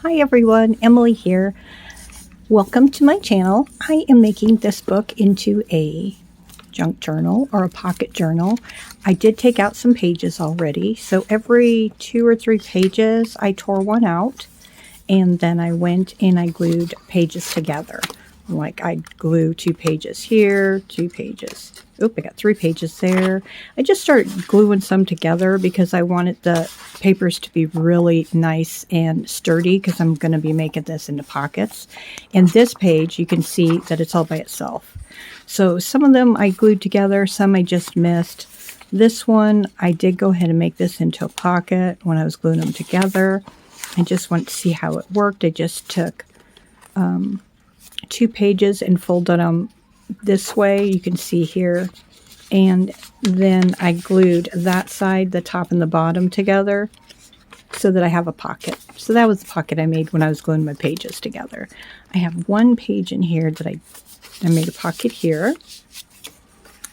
Hi everyone, Emily here. Welcome to my channel. I am making this book into a junk journal or a pocket journal. I did take out some pages already, so every 2 or 3 pages I tore one out, and then I went and I glued pages together. Like I'd glue 2 pages here, 2 pages. Oop, I got 3 pages there. I just started gluing some together because I wanted the papers to be really nice and sturdy because I'm going to be making this into pockets. And this page, you can see that it's all by itself. So some of them I glued together, some I just missed. This one, I did go ahead and make this into a pocket when I was gluing them together. I just want to see how it worked. I just took 2 pages and folded them this way, you can see here, and then I glued that side, the top and the bottom together, so that I have a pocket. So that was the pocket I made when I was gluing my pages together. I have one page in here that I made a pocket here.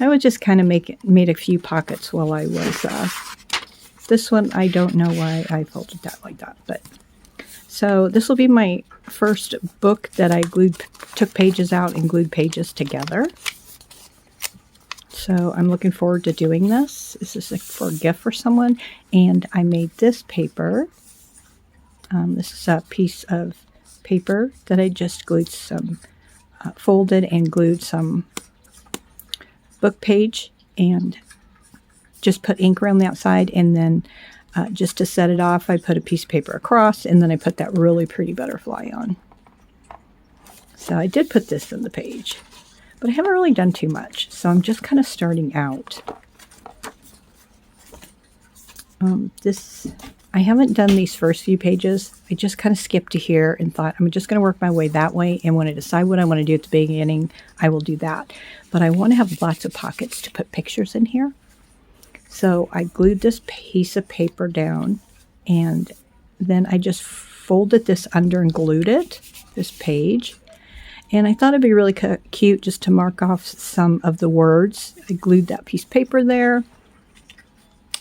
I would just kind of made a few pockets while I was this one, I don't know why I folded that like that, but so this will be my first book that I took pages out and glued pages together. So I'm looking forward to doing this. This is for a gift for someone, and I made this paper. This is a piece of paper that I just glued some, folded and glued some book page, and just put ink around the outside, and then just to set it off, I put a piece of paper across, and then I put that really pretty butterfly on. So I did put this in the page, but I haven't really done too much, so I'm just kind of starting out. I haven't done these first few pages. I just kind of skipped to here and thought I'm just going to work my way that way, and when I decide what I want to do at the beginning, I will do that. But I want to have lots of pockets to put pictures in here. So I glued this piece of paper down, and then I just folded this under and glued it, this page. And I thought it'd be really cute just to mark off some of the words. I glued that piece of paper there.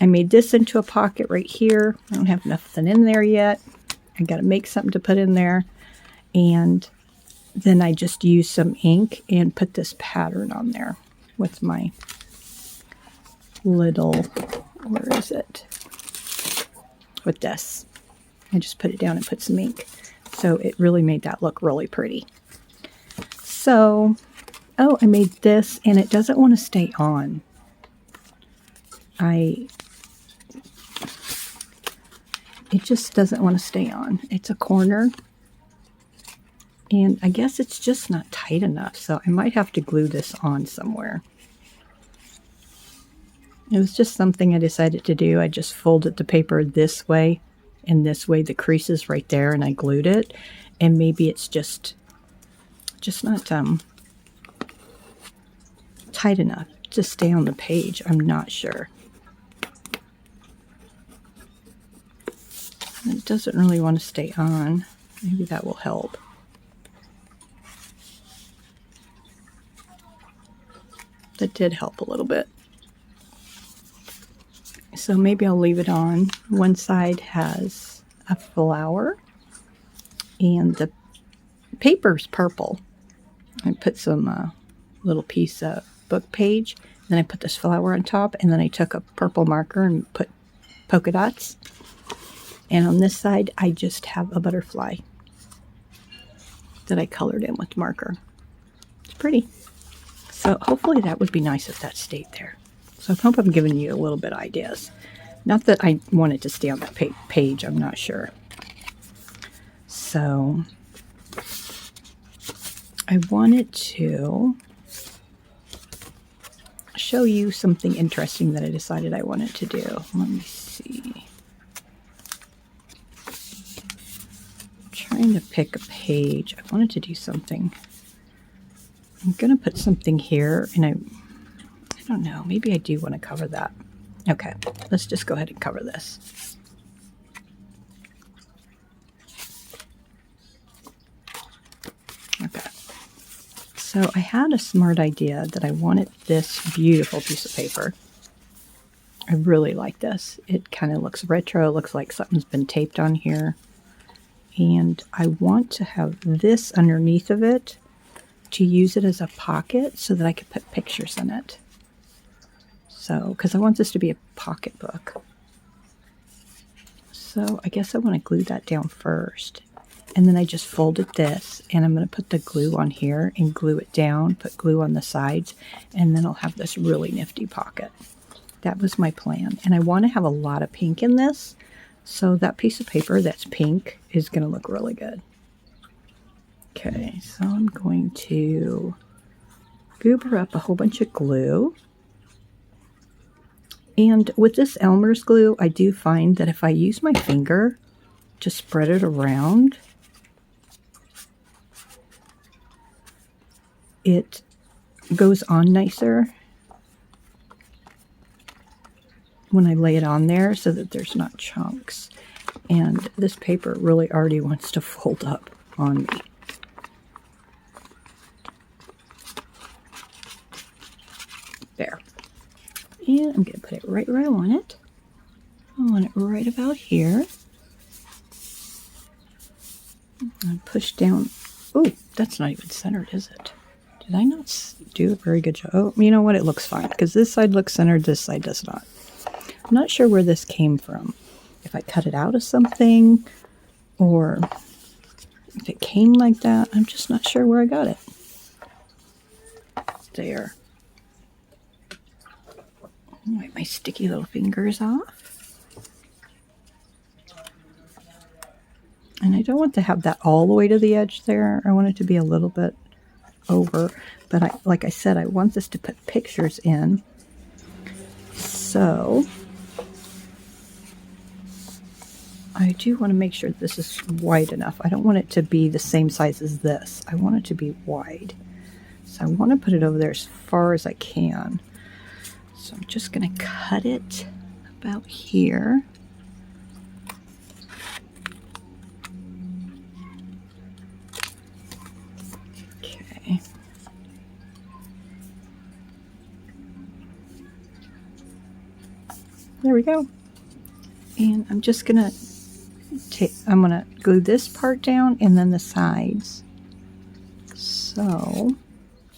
I made this into a pocket right here. I don't have nothing in there yet. I got to make something to put in there. And then I just used some ink and put this pattern on there with my little, where is it? With this. I just put it down and put some ink. So it really made that look really pretty. So, oh, I made this, and it doesn't want to stay on. It just doesn't want to stay on. It's a corner, and I guess it's just not tight enough, so I might have to glue this on somewhere. It was just something I decided to do. I just folded the paper this way, and this way the crease is right there, and I glued it, and maybe it's just not tight enough to stay on the page. I'm not sure. It doesn't really want to stay on. Maybe that will help. That did help a little bit. So maybe I'll leave it on. One side has a flower, and the paper's purple. I put some little piece of book page, then I put this flower on top, and then I took a purple marker and put polka dots. And on this side, I just have a butterfly that I colored in with marker. It's pretty. So hopefully that would be nice if that stayed there. So I hope I'm giving you a little bit of ideas. Not that I want it to stay on that page, I'm not sure. So I wanted to show you something interesting that I decided I wanted to do. Let me see. I'm trying to pick a page. I wanted to do something. I'm going to put something here, and I don't know. Maybe I do want to cover that. Okay, let's just go ahead and cover this. Okay. So I had a smart idea that I wanted this beautiful piece of paper. I really like this. It kind of looks retro. It looks like something's been taped on here. And I want to have this underneath of it to use it as a pocket so that I could put pictures in it. So, because I want this to be a pocketbook. So I guess I want to glue that down first. And then I just folded this, and I'm going to put the glue on here and glue it down, put glue on the sides, and then I'll have this really nifty pocket. That was my plan. And I want to have a lot of pink in this, so that piece of paper that's pink is going to look really good. Okay, so I'm going to goober up a whole bunch of glue. And with this Elmer's glue, I do find that if I use my finger to spread it around, it goes on nicer when I lay it on there so that there's not chunks. And this paper really already wants to fold up on me. There. And I'm going to put it right where I want it. I want it right about here. And push down. Oh, that's not even centered, is it? Did I not do a very good job? Oh, you know what? It looks fine because this side looks centered, this side does not. I'm not sure where this came from. If I cut it out of something or if it came like that, I'm just not sure where I got it. There. Wipe my sticky little fingers off. And I don't want to have that all the way to the edge there. I want it to be a little bit over. But like I said, I want this to put pictures in. So I do want to make sure this is wide enough. I don't want it to be the same size as this. I want it to be wide. So I want to put it over there as far as I can. So I'm just going to cut it about here. Okay. There we go. And I'm just going to glue this part down and then the sides. So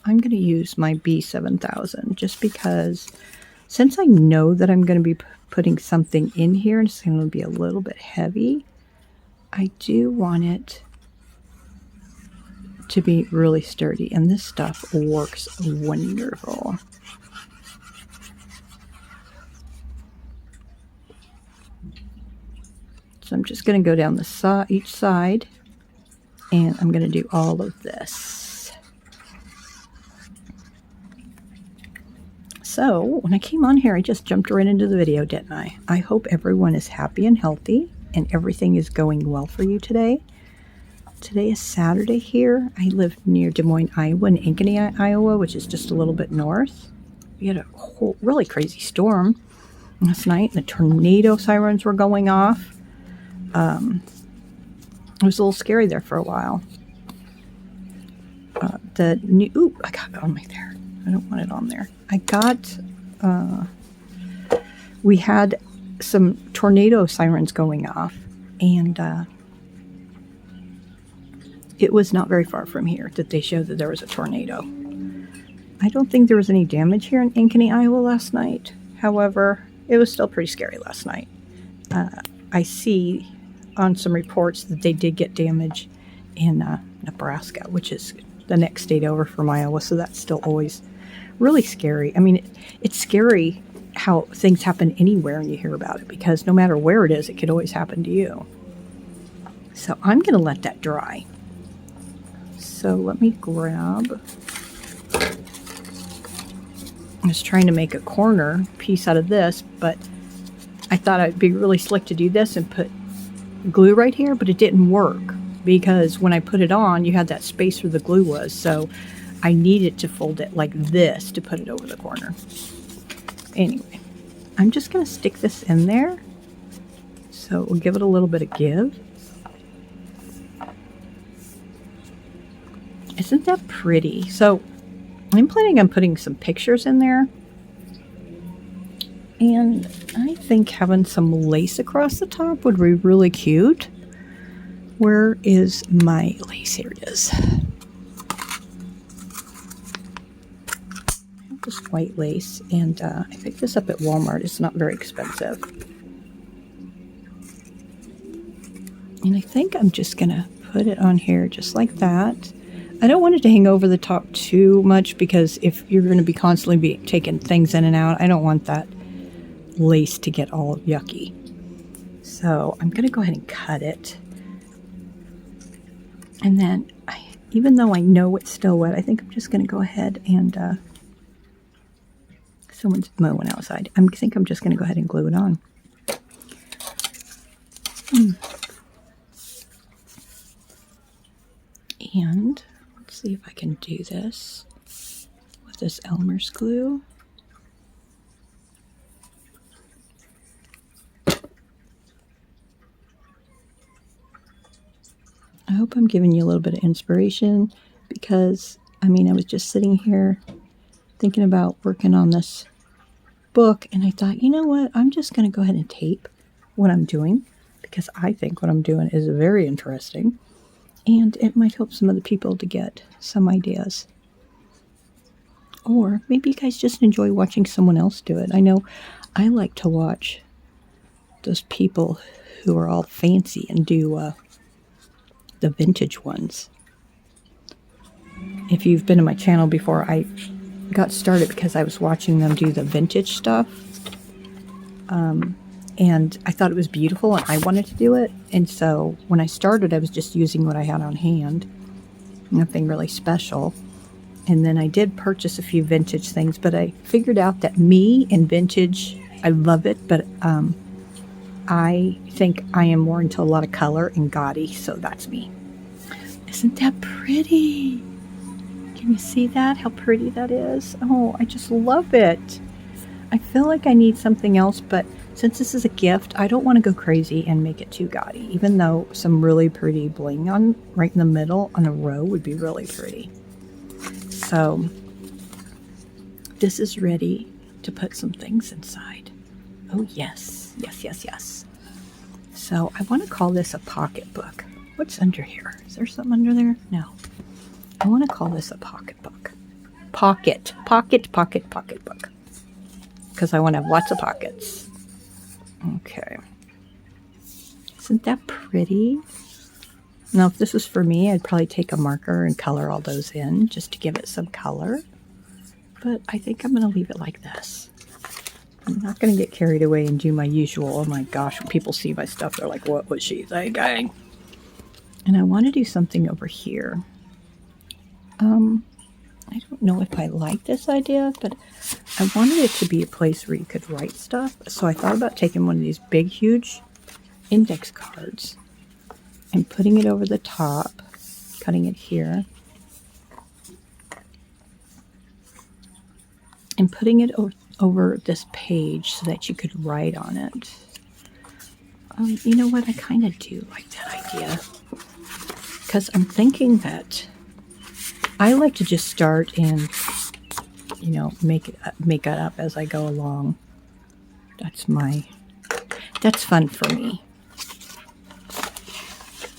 I'm going to use my B7000 just because since I know that I'm going to be putting something in here and it's going to be a little bit heavy, I do want it to be really sturdy, and this stuff works wonderful. So I'm just going to go down each side, and I'm going to do all of this. So when I came on here, I just jumped right into the video, didn't I? I hope everyone is happy and healthy, and everything is going well for you today. Today is Saturday here. I live near Des Moines, Iowa, and Ankeny, Iowa, which is just a little bit north. We had a whole really crazy storm last night. The tornado sirens were going off. It was a little scary there for a while. I got it on me there. I don't want it on there. We had some tornado sirens going off, and it was not very far from here that they showed that there was a tornado. I don't think there was any damage here in Ankeny, Iowa last night. However, it was still pretty scary last night. I see on some reports that they did get damage in Nebraska, which is the next state over from Iowa, so that's still always really scary. I mean, it's scary how things happen anywhere and you hear about it, because no matter where it is, it could always happen to you. So I'm going to let that dry. So let me grab... I was trying to make a corner piece out of this, but I thought it'd be really slick to do this and put glue right here, but it didn't work because when I put it on, you had that space where the glue was, so I needed to fold it like this to put it over the corner. Anyway, I'm just going to stick this in there, so we'll give it a little bit of give. Isn't that pretty? So I'm planning on putting some pictures in there, and I think having some lace across the top would be really cute. Where is my lace? Here it is. This white lace, and I picked this up at Walmart. It's not very expensive. And I think I'm just going to put it on here just like that. I don't want it to hang over the top too much, because if you're going to be constantly taking things in and out, I don't want that lace to get all yucky. So I'm going to go ahead and cut it. And then, even though I know it's still wet, I think I'm just going to go ahead and, someone's mowing outside. I think I'm just going to go ahead and glue it on. And let's see if I can do this with this Elmer's glue. I hope I'm giving you a little bit of inspiration, because, I mean, I was just sitting here thinking about working on this book, and I thought, you know what, I'm just going to go ahead and tape what I'm doing, because I think what I'm doing is very interesting, and it might help some other people to get some ideas. Or maybe you guys just enjoy watching someone else do it. I know I like to watch those people who are all fancy and do the vintage ones. If you've been to my channel before, I got started because I was watching them do the vintage stuff. And I thought it was beautiful, and I wanted to do it. And so when I started, I was just using what I had on hand. Nothing really special. And then I did purchase a few vintage things, but I figured out that me and vintage, I love it, but I think I am more into a lot of color and gaudy, so that's me. Isn't that pretty? Can you see that? How pretty that is? Oh, I just love it. I feel like I need something else, but since this is a gift, I don't want to go crazy and make it too gaudy, even though some really pretty bling on right in the middle on a row would be really pretty. So this is ready to put some things inside. Oh, yes. Yes, yes, yes. So I want to call this a pocketbook. What's under here? Is there something under there? No. I want to call this a pocketbook. Pocketbook. Because I want to have lots of pockets. Okay. Isn't that pretty? Now, if this was for me, I'd probably take a marker and color all those in just to give it some color. But I think I'm going to leave it like this. I'm not going to get carried away and do my usual, oh my gosh, when people see my stuff, they're like, what was she thinking? And I want to do something over here. I don't know if I like this idea, but I wanted it to be a place where you could write stuff. So I thought about taking one of these big, huge index cards and putting it over the top, cutting it here, and putting it over this page so that you could write on it. You know what? I kind of do like that idea, because I'm thinking that I like to just start and, you know, make it up as I go along. That's fun for me.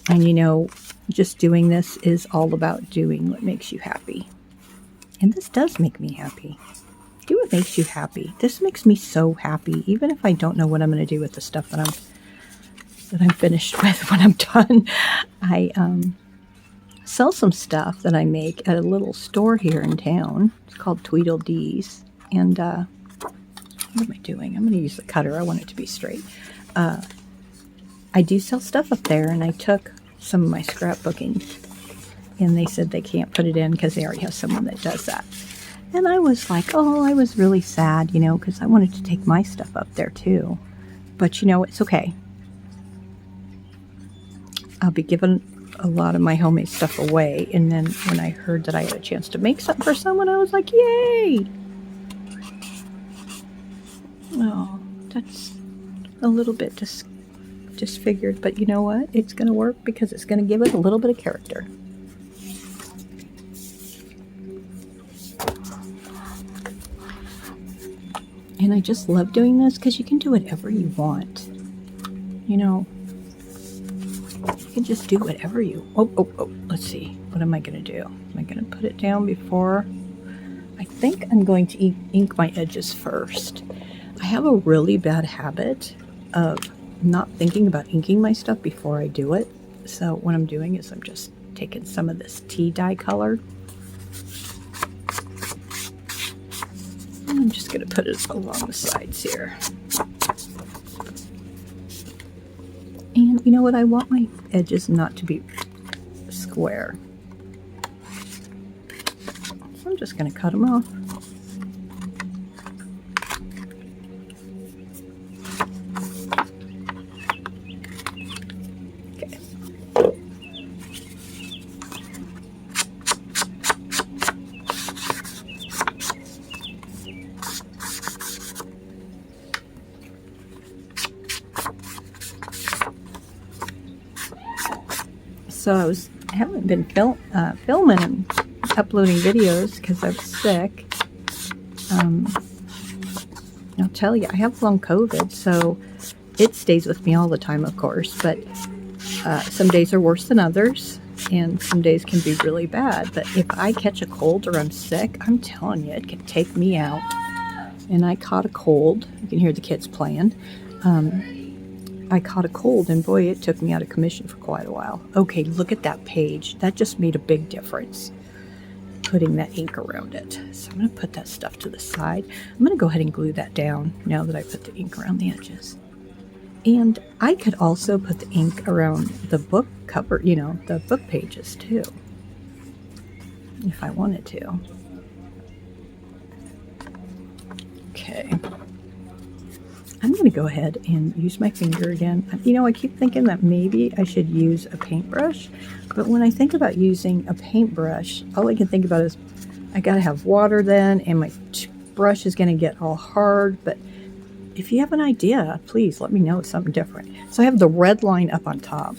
And, you know, just doing this is all about doing what makes you happy. And this does make me happy. Do what makes you happy. This makes me so happy, even if I don't know what I'm going to do with the stuff that I'm finished with when I'm done. I sell some stuff that I make at a little store here in town. It's called Tweedledees. And what am I doing? I'm going to use the cutter. I want it to be straight. I do sell stuff up there, and I took some of my scrapbooking, and they said they can't put it in because they already have someone that does that. And I was like, oh, I was really sad, you know, because I wanted to take my stuff up there too. But, you know, it's okay. I'll be giving a lot of my homemade stuff away. And then when I heard that I had a chance to make something for someone, I was like, yay! Oh, that's a little bit disfigured. But you know what? It's going to work because it's going to give it a little bit of character. And I just love doing this because you can do whatever you want. You know, can just do whatever you, oh, let's see. What am I going to do? Am I going to put it down before? I think I'm going to ink my edges first. I have a really bad habit of not thinking about inking my stuff before I do it. So what I'm doing is I'm just taking some of this tea dye color. And I'm just going to put it along the sides here. And you know what? I want my edges not to be square. So I'm just going to cut them off. Okay. So I haven't been filming and uploading videos because I was sick. I'll tell you, I have long COVID, so it stays with me all the time, of course. But some days are worse than others, and some days can be really bad. But if I catch a cold or I'm sick, I'm telling you, it can take me out. And I caught a cold. You can hear the kids playing. I caught a cold, and boy, it took me out of commission for quite a while. Okay, look at that page. That just made a big difference, putting that ink around it. So I'm going to put that stuff to the side. I'm going to go ahead and glue that down now that I put the ink around the edges. And I could also put the ink around the book cover, you know, the book pages too, if I wanted to. Okay. I'm going to go ahead and use my finger again. You know, I keep thinking that maybe I should use a paintbrush, but when I think about using a paintbrush, all I can think about is I got to have water then, and my brush is going to get all hard. But if you have an idea, please let me know. It's something different. So I have the red line up on top.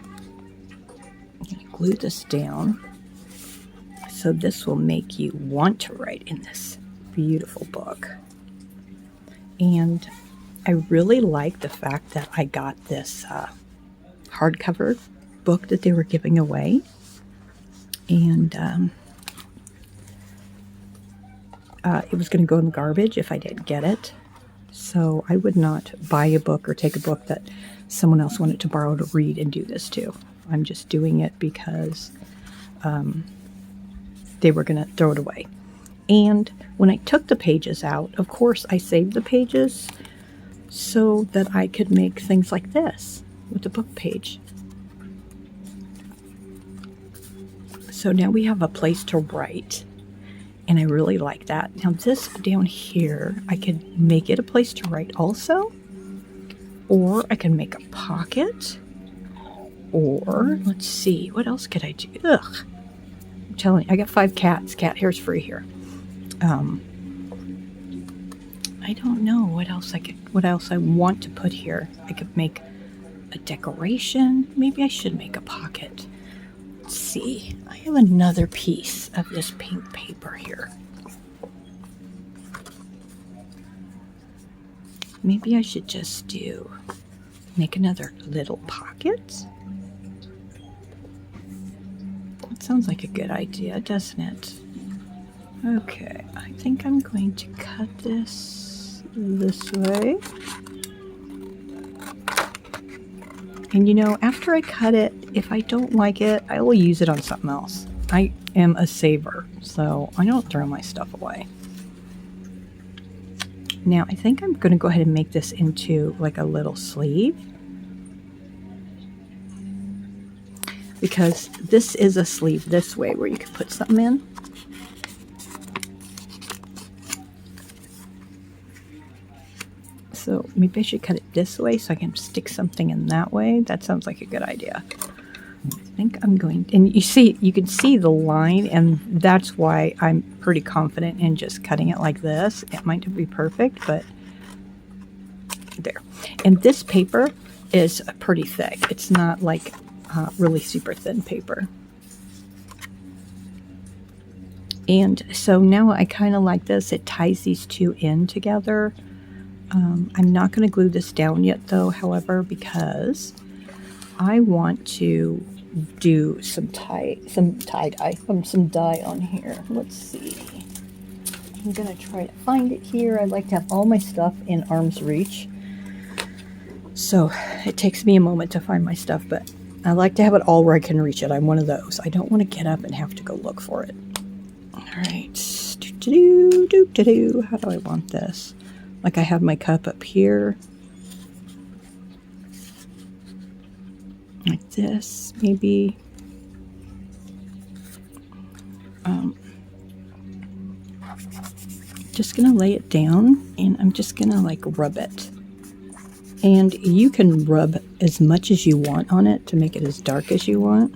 I'm going to glue this down. So this will make you want to write in this beautiful book. And I really like the fact that I got this hardcover book that they were giving away. And it was going to go in the garbage if I didn't get it. So I would not buy a book or take a book that someone else wanted to borrow to read and do this to. I'm just doing it because they were going to throw it away. And when I took the pages out, of course, I saved the pages so that I could make things like this with the book page. So now we have a place to write, and I really like that. Now this down here, I could make it a place to write also, or I can make a pocket, or let's see, what else could I do? Ugh, I'm telling you, I got 5 cats. Cat hair's free here. I don't know what else I want to put here. I could make a decoration. Maybe I should make a pocket. Let's see. I have another piece of this pink paper here. Maybe I should just make another little pocket. That sounds like a good idea, doesn't it? Okay, I think I'm going to cut this way. And you know, after I cut it, if I don't like it, I will use it on something else. I am a saver, so I don't throw my stuff away. Now, I think I'm going to go ahead and make this into like a little sleeve, because this is a sleeve this way where you can put something in. So maybe I should cut it this way so I can stick something in that way. That sounds like a good idea. I think I'm going, and you can see the line, and that's why I'm pretty confident in just cutting it like this. It might not be perfect, but there. And this paper is pretty thick. It's not like really super thin paper. And so now I kind of like this. It ties these two in together. I'm not going to glue this down yet, though, however, because I want to do some tie-dye, some dye on here. Let's see. I'm gonna try to find it here. I like to have all my stuff in arm's reach. So it takes me a moment to find my stuff, but I like to have it all where I can reach it. I'm one of those. I don't want to get up and have to go look for it. All right. How do I want this? Like I have my cup up here. Like this, maybe. Just gonna lay it down and I'm just gonna like rub it. And you can rub as much as you want on it to make it as dark as you want.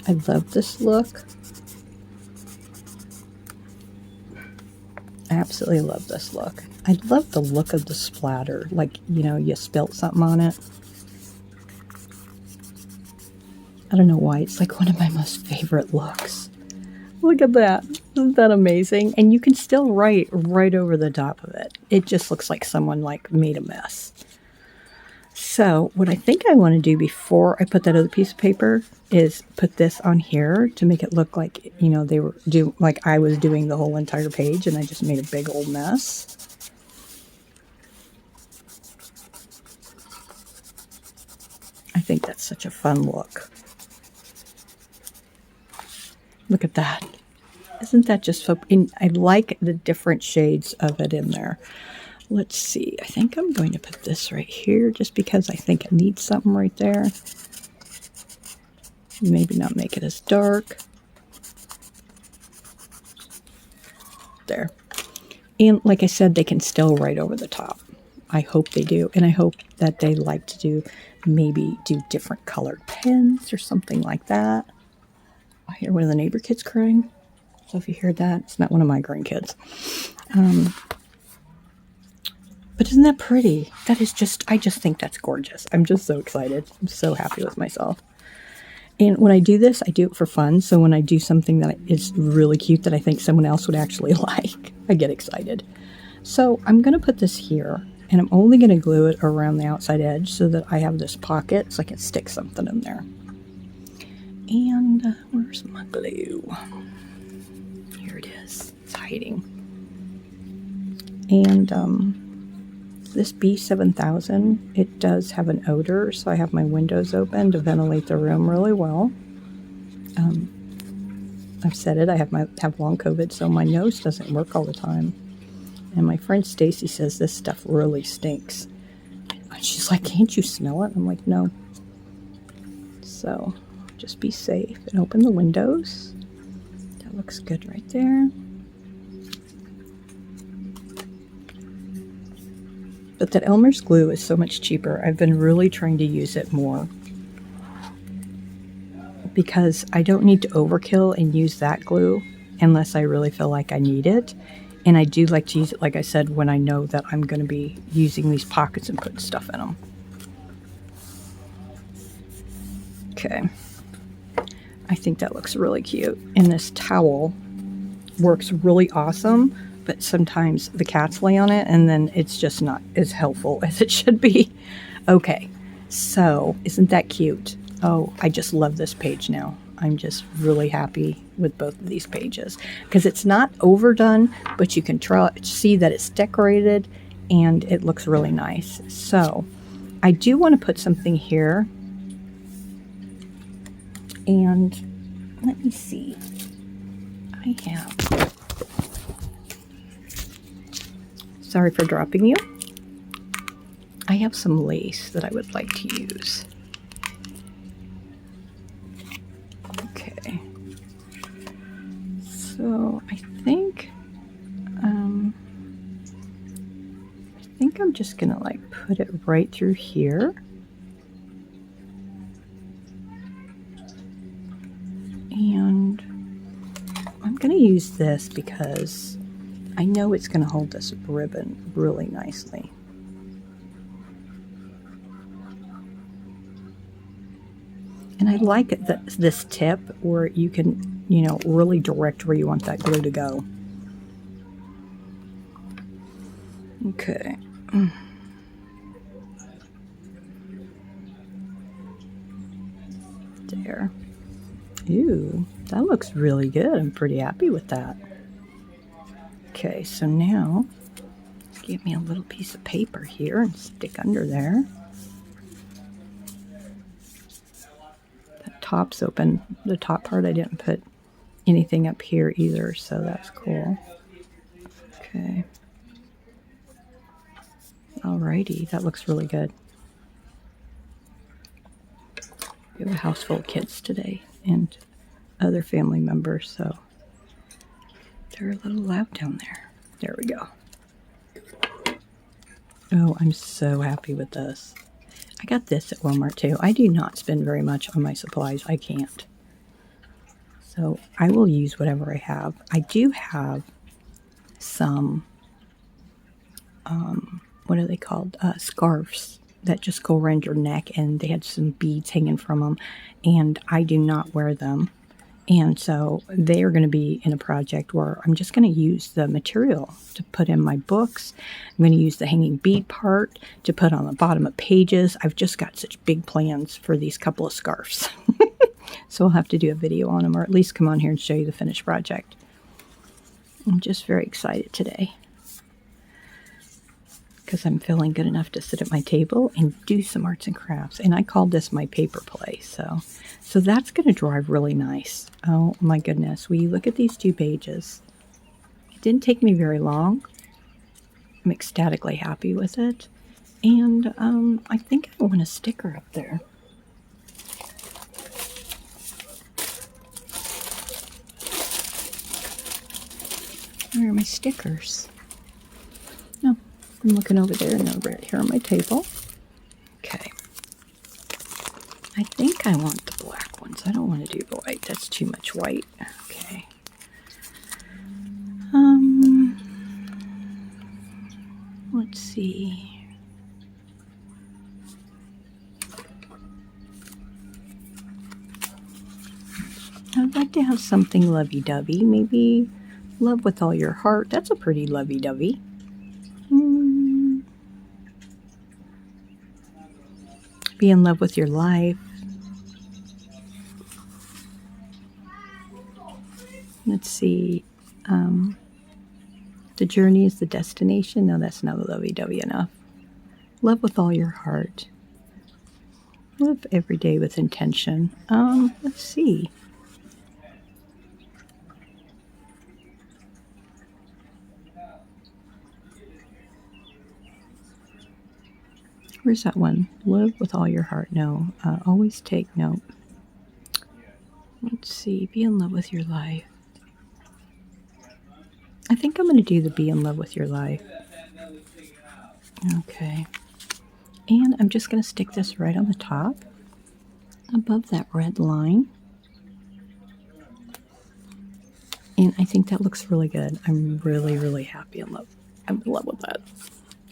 I love this look. I absolutely love this look. I love the look of the splatter, like, you know, you spilt something on it. I don't know why, it's like one of my most favorite looks. Look at that. Isn't that amazing? And you can still write right over the top of it. It just looks like someone like made a mess. So what I think I want to do before I put that other piece of paper is put this on here to make it look like, you know, like I was doing the whole entire page and I just made a big old mess. I think that's such a fun look. Look at that. Isn't that just so... I like the different shades of it in there. Let's see. I think I'm going to put this right here just because I think it needs something right there. Maybe not make it as dark. There. And like I said, they can still write over the top. I hope they do. And I hope that they like to maybe do different colored pens or something like that. I hear one of the neighbor kids crying. So if you hear that, it's not one of my grandkids. But isn't that pretty? That is just, I just think that's gorgeous. I'm just so excited. I'm so happy with myself. And when I do this, I do it for fun. So when I do something that is really cute that I think someone else would actually like, I get excited. So I'm going to put this here. And I'm only going to glue it around the outside edge so that I have this pocket so I can stick something in there. And where's my glue? Here it is. It's hiding. And this B7000, it does have an odor, so I have my windows open to ventilate the room really well. I've said it, I have long COVID, so my nose doesn't work all the time. And my friend Stacy says this stuff really stinks. And she's like, can't you smell it? I'm like, no. So just be safe and open the windows. That looks good right there. But that Elmer's glue is so much cheaper. I've been really trying to use it more because I don't need to overkill and use that glue unless I really feel like I need it. And I do like to use it, like I said, when I know that I'm going to be using these pockets and putting stuff in them. Okay. I think that looks really cute. And this towel works really awesome. But sometimes the cats lay on it and then it's just not as helpful as it should be. Okay, so isn't that cute? Oh, I just love this page now. I'm just really happy with both of these pages because it's not overdone, but you can see that it's decorated and it looks really nice. So I do want to put something here. And let me see. I have... Sorry for dropping you. I have some lace that I would like to use. Okay. So I think I'm just gonna like put it right through here. And I'm gonna use this because I know it's going to hold this ribbon really nicely. And I like this tip where you can, really direct where you want that glue to go. Okay. There. Ooh, that looks really good. I'm pretty happy with that. Okay, so now give me a little piece of paper here and stick under there. That top's open. The top part, I didn't put anything up here either, so that's cool. Okay. Alrighty, that looks really good. We have a house full of kids today and other family members, so they're a little loud down there. There we go. Oh, I'm so happy with this. I got this at Walmart too. I do not spend very much on my supplies. I can't. So I will use whatever I have. I do have some, what are they called? Scarves that just go around your neck, and they had some beads hanging from them, and I do not wear them. And so they are going to be in a project where I'm just going to use the material to put in my books. I'm going to use the hanging bead part to put on the bottom of pages. I've just got such big plans for these couple of scarves. So I'll have to do a video on them, or at least come on here and show you the finished project. I'm just very excited today, because I'm feeling good enough to sit at my table and do some arts and crafts. And I called this my paper play. So that's going to drive really nice. Oh my goodness. Will you look at these 2 pages? It didn't take me very long. I'm ecstatically happy with it. And I think I want a sticker up there. Where are my stickers? No. I'm looking over there and they're right here on my table. Okay. I think I want the black ones. I don't want to do the white. That's too much white. Okay. Let's see. I'd like to have something lovey-dovey. Maybe love with all your heart. That's a pretty lovey-dovey. Be in love with your life. Let's see. The journey is the destination. No, that's not lovey-dovey enough. Love with all your heart. Live every day with intention. Let's see. Where's that one? Live with all your heart. No. Always take note. Let's see. Be in love with your life. I think I'm going to do the be in love with your life. Okay. And I'm just going to stick this right on the top, above that red line. And I think that looks really good. I'm really, really happy in love. I'm in love with that.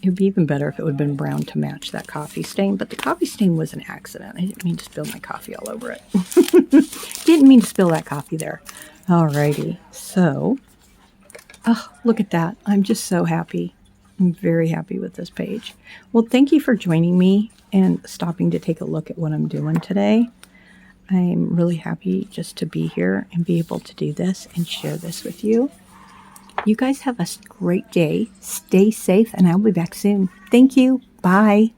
It would be even better if it would have been brown to match that coffee stain, but the coffee stain was an accident. I didn't mean to spill my coffee all over it. Didn't mean to spill that coffee there. Alrighty, so, oh, look at that. I'm just so happy. I'm very happy with this page. Well, thank you for joining me and stopping to take a look at what I'm doing today. I'm really happy just to be here and be able to do this and share this with you. You guys have a great day. Stay safe, and I'll be back soon. Thank you. Bye.